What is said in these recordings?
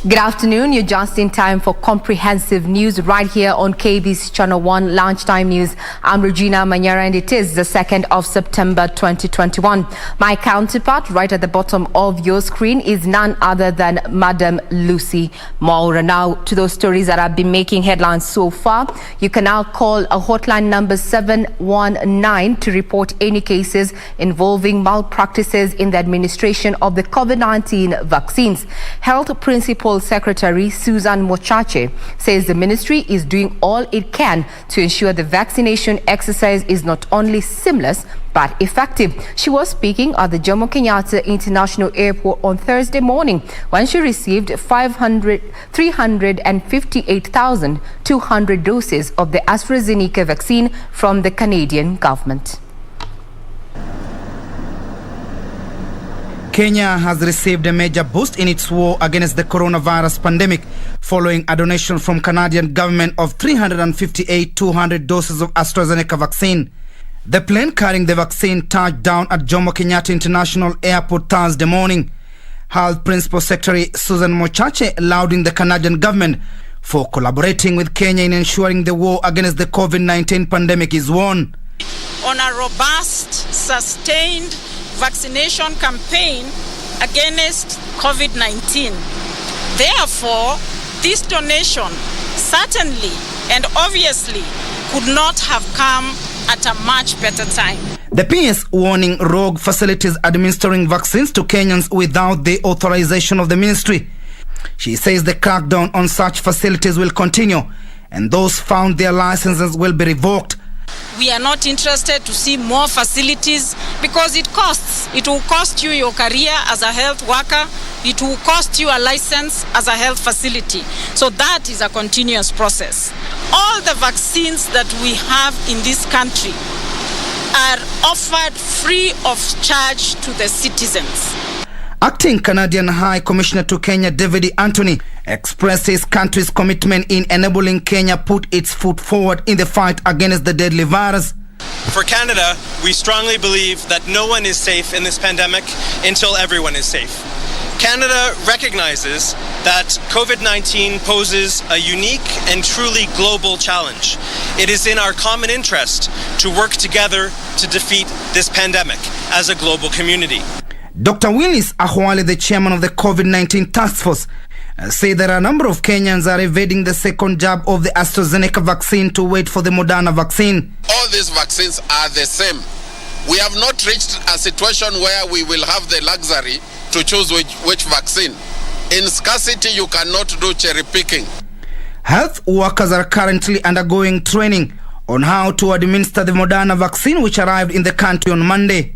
Good afternoon. You're just in time for comprehensive news right here on KBC Channel 1 Lunchtime News. I'm Regina Manyara and it is the 2nd of September 2021. My counterpart right at the bottom of your screen is none other than Madam Lucy Maura. Now to those stories that have been making headlines so far. You can now call a hotline number 719 to report any cases involving malpractices in the administration of the COVID-19 vaccines. Health Principal Secretary Susan Mochache says the ministry is doing all it can to ensure the vaccination exercise is not only seamless but effective. She was speaking at the Jomo Kenyatta International Airport on Thursday morning when she received 358,200 doses of the AstraZeneca vaccine from the Canadian government. Kenya has received a major boost in its war against the coronavirus pandemic following a donation from Canadian government of 358,200 doses of AstraZeneca vaccine. The plane carrying the vaccine touched down at Jomo Kenyatta International Airport Thursday morning. Health Principal Secretary Susan Mochache lauding the Canadian government for collaborating with Kenya in ensuring the war against the COVID-19 pandemic is won. On a robust, sustained vaccination campaign against COVID-19. Therefore, this donation certainly and obviously could not have come at a much better time. The PS warning rogue facilities administering vaccines to Kenyans without the authorization of the ministry. She says the crackdown on such facilities will continue and those found their licenses will be revoked. We are not interested to see more facilities because it costs. It will cost you your career as a health worker. It will cost you a license as a health facility. So that is a continuous process. All the vaccines that we have in this country are offered free of charge to the citizens. Acting Canadian High Commissioner to Kenya, David Anthony, expressed his country's commitment in enabling Kenya put its foot forward in the fight against the deadly virus. For Canada, we strongly believe that no one is safe in this pandemic until everyone is safe. Canada recognizes that COVID-19 poses a unique and truly global challenge. It is in our common interest to work together to defeat this pandemic as a global community. Dr. Willis Ahwale, the chairman of the COVID-19 task force, said that a number of Kenyans are evading the second jab of the AstraZeneca vaccine to wait for the Moderna vaccine. All these vaccines are the same. We have not reached a situation where we will have the luxury to choose which vaccine. In scarcity, you cannot do cherry picking. Health workers are currently undergoing training on how to administer the Moderna vaccine, which arrived in the country on Monday.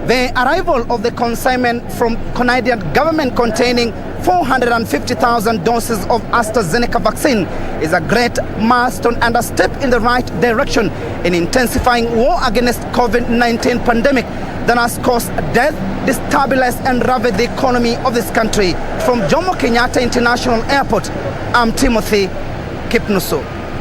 The arrival of the consignment from Canadian government containing 450,000 doses of AstraZeneca vaccine is a great milestone and a step in the right direction in intensifying war against COVID-19 pandemic that has caused death, destabilized and ravaged the economy of this country. From Jomo Kenyatta International Airport, I'm Timothy Kipnusu.